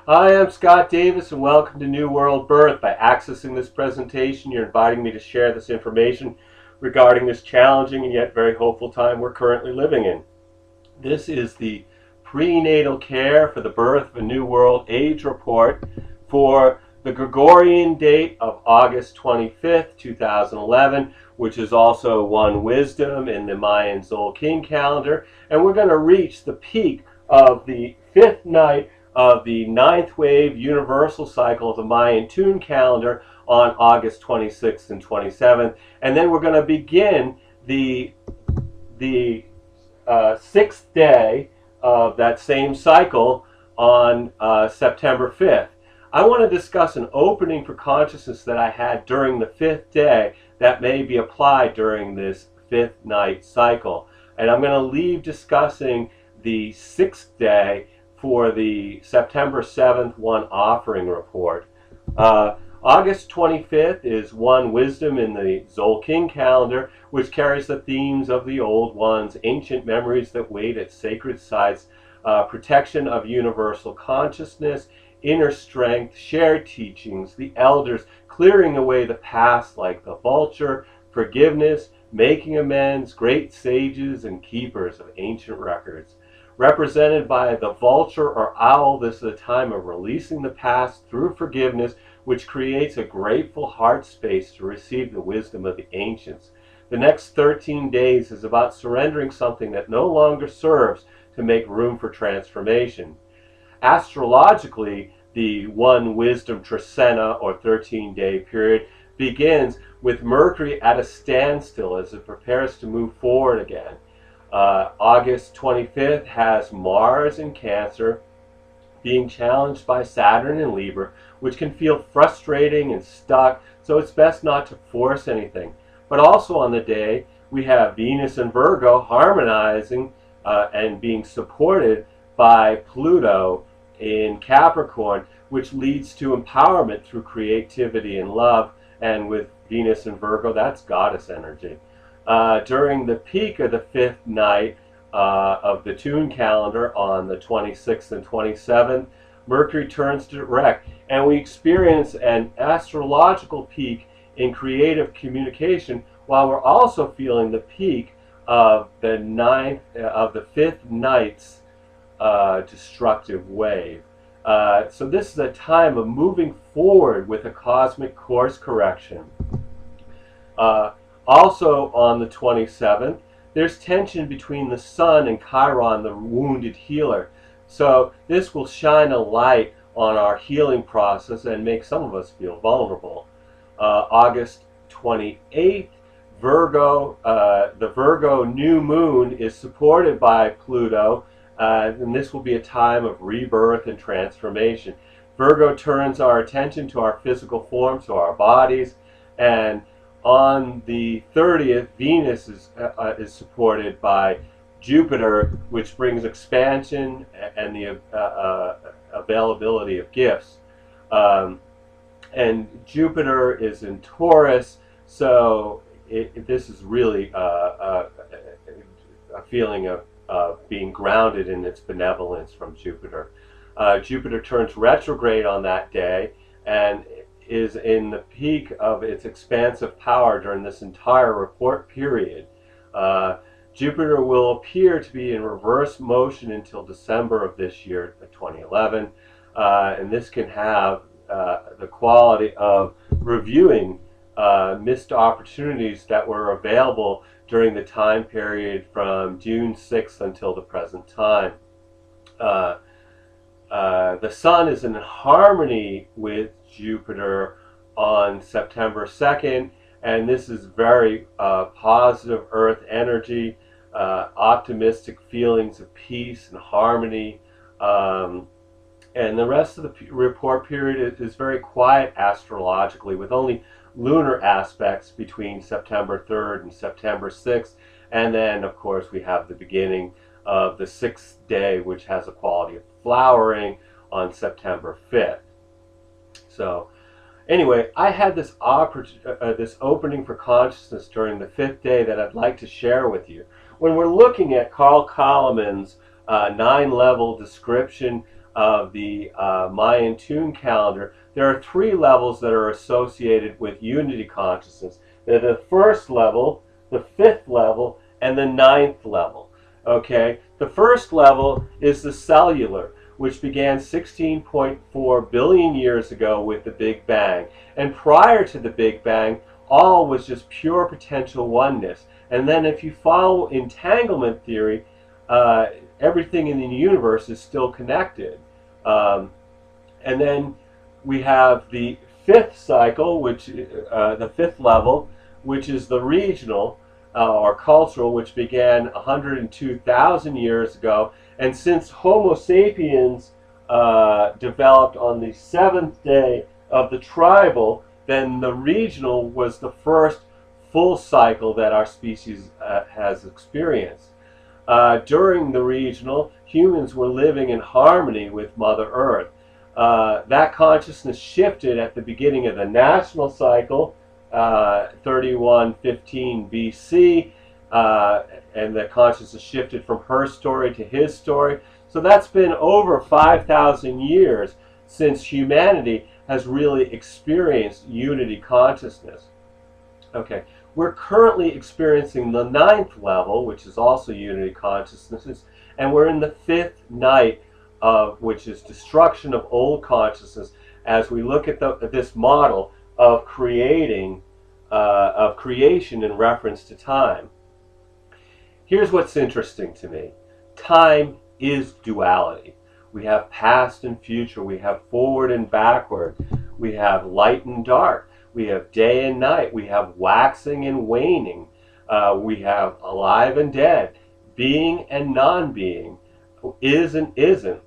Hi, I'm Scott Davis, and welcome to New World Birth. By accessing this presentation, you're inviting me to share this information regarding this challenging and yet very hopeful time we're currently living in. This is the prenatal care for the birth of a new world age report for the Gregorian date of August 25th, 2011, which is also One Wisdom in the Mayan Tzolkin calendar. And we're going to reach the peak of the fifth night of the ninth wave universal cycle of the Mayan Tune calendar on August 26th and 27th. And then we're going to begin the sixth day of that same cycle on September 5th. I want to discuss an opening for consciousness that I had during the fifth day that may be applied during this fifth night cycle. And I'm going to leave discussing the sixth day for the September 7th One Offering Report. August 25th is One Wisdom in the Tzolkin calendar, which carries the themes of the old ones, ancient memories that wait at sacred sites, protection of universal consciousness, inner strength, shared teachings, the elders clearing away the past like the vulture, forgiveness, making amends, great sages and keepers of ancient records. Represented by the vulture or owl, this is a time of releasing the past through forgiveness, which creates a grateful heart space to receive the wisdom of the ancients. The next 13 days is about surrendering something that no longer serves to make room for transformation. Astrologically, the One Wisdom Trisena, or 13-day period, begins with Mercury at a standstill as it prepares to move forward again. August 25th has Mars in Cancer being challenged by Saturn in Libra, which can feel frustrating and stuck, so it's best not to force anything. But also on the day, we have Venus and Virgo harmonizing and being supported by Pluto in Capricorn, which leads to empowerment through creativity and love. And with Venus and Virgo, that's goddess energy. During the peak of the fifth night of the Tune calendar on the 26th and 27th, Mercury turns direct, and we experience an astrological peak in creative communication, while we're also feeling the peak of the fifth night's destructive wave. So this is a time of moving forward with a cosmic course correction. Also on the 27th, there's tension between the Sun and Chiron, the wounded healer. So this will shine a light on our healing process and make some of us feel vulnerable. August 28th, the Virgo new moon is supported by Pluto, and this will be a time of rebirth and transformation. Virgo turns our attention to our physical form, to our bodies, and on the 30th, Venus is supported by Jupiter, which brings expansion and the availability of gifts. And Jupiter is in Taurus, so this is really a feeling of being grounded in its benevolence from Jupiter. Jupiter turns retrograde on that day and is in the peak of its expansive power during this entire report period. Jupiter will appear to be in reverse motion until December of this year, 2011, and this can have the quality of reviewing missed opportunities that were available during the time period from June 6th until the present time. The Sun is in harmony with Jupiter on September 2nd, and this is very positive Earth energy, optimistic feelings of peace and harmony. And the rest of the report period is very quiet astrologically, with only lunar aspects between September 3rd and September 6th. And then, of course, we have the beginning of the sixth day, which has a quality of flowering on September 5th. So anyway, I had this opening for consciousness during the fifth day that I'd like to share with you. When we're looking at Carl Kalaman's 9-level description of the Mayan tune calendar, there are 3 levels that are associated with unity consciousness. They're the 1st level, the 5th level, and the 9th level. Okay, the 1st level is the cellular, which began 16.4 billion years ago with the Big Bang. And prior to the Big Bang, all was just pure potential oneness. And then if you follow entanglement theory, everything in the universe is still connected. And then we have the 5th cycle, which the 5th level, which is the regional or cultural, which began 102,000 years ago. And since Homo sapiens developed on the 7th day of the tribal, then the regional was the first full cycle that our species has experienced. During the regional, humans were living in harmony with Mother Earth. That consciousness shifted at the beginning of the national cycle, 3115 BC, and the consciousness shifted from her story to his story. So that's been over 5,000 years since humanity has really experienced unity consciousness. Okay, we're currently experiencing the 9th level, which is also unity consciousness, and we're in the 5th night of which is destruction of old consciousness, as we look at this model of creation in reference to time. Here's what's interesting to me. Time is duality. We have past and future. We have forward and backward. We have light and dark. We have day and night. We have waxing and waning. We have alive and dead, being and non-being, is and isn't.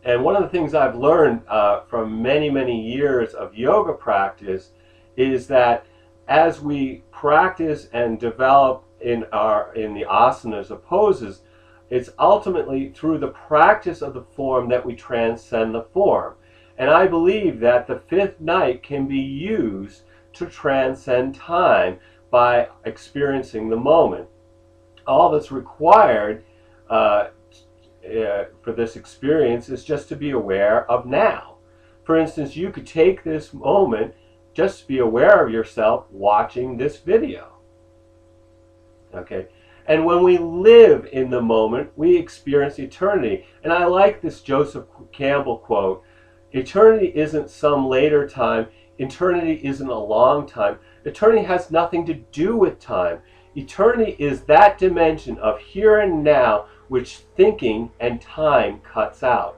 And one of the things I've learned from many, many years of yoga practice is that as we practice and develop in the asanas or poses, it's ultimately through the practice of the form that we transcend the form. And I believe that the 5th night can be used to transcend time by experiencing the moment. All that's required for this experience is just to be aware of now. For instance, you could take this moment just to be aware of yourself watching this video. Okay? And when we live in the moment, we experience eternity. And I like this Joseph Campbell quote: eternity isn't some later time. Eternity isn't a long time. Eternity has nothing to do with time. Eternity is that dimension of here and now which thinking and time cuts out.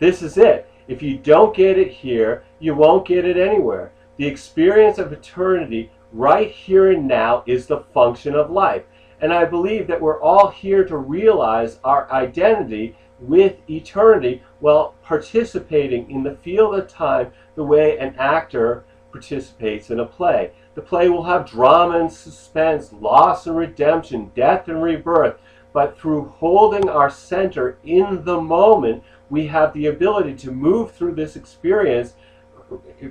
This is it. If you don't get it here, you won't get it anywhere. The experience of eternity right here and now is the function of life. And I believe that we're all here to realize our identity with eternity while participating in the field of time the way an actor participates in a play. The play will have drama and suspense, loss and redemption, death and rebirth, but through holding our center in the moment, we have the ability to move through this experience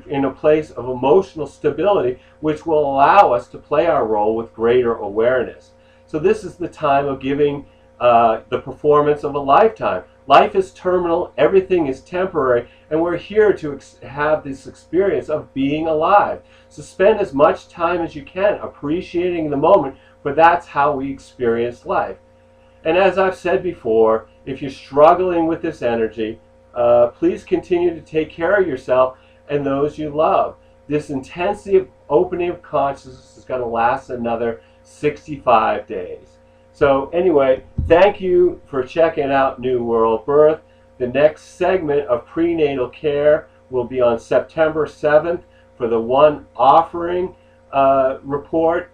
in a place of emotional stability, which will allow us to play our role with greater awareness. So this is the time of giving the performance of a lifetime. Life is terminal, everything is temporary, and we're here to have this experience of being alive. So spend as much time as you can appreciating the moment, for that's how we experience life. And as I've said before, if you're struggling with this energy, please continue to take care of yourself and those you love. This intensity of opening of consciousness is going to last another 65 days. So anyway, thank you for checking out New World Birth. The next segment of prenatal care will be on September 7th for the One Offering report.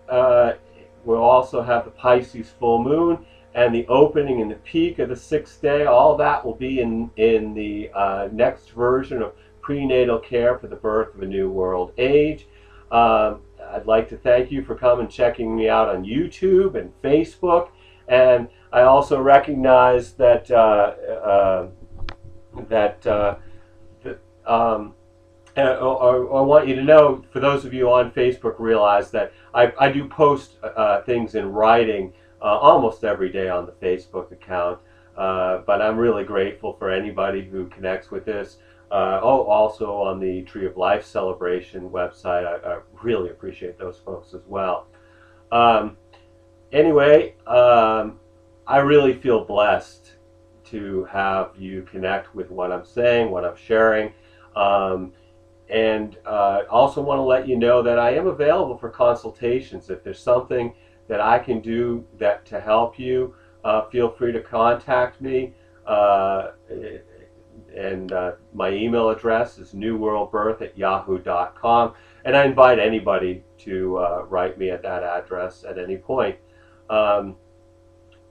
We'll also have the Pisces full moon and the opening and the peak of the 6th day. All that will be in the next version of prenatal care for the birth of a new world age. I'd like to thank you for coming checking me out on YouTube and Facebook. And I also recognize that I want you to know, for those of you on Facebook, realize that I do post things in writing almost every day on the Facebook account. But I'm really grateful for anybody who connects with this. Also on the Tree of Life celebration website, I really appreciate those folks as well. Anyway, I really feel blessed to have you connect with what I'm saying, what I'm sharing. And also want to let you know that I am available for consultations. If there's something that I can do that to help you, feel free to contact me. And my email address is newworldbirth@yahoo.com. And I invite anybody to write me at that address at any point.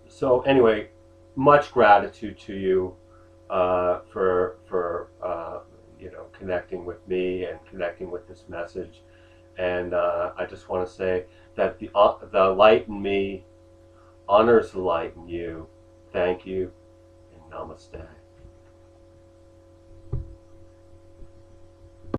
So anyway, much gratitude to you for connecting with me and connecting with this message. And I just want to say that the light in me honors the light in you. Thank you, and namaste.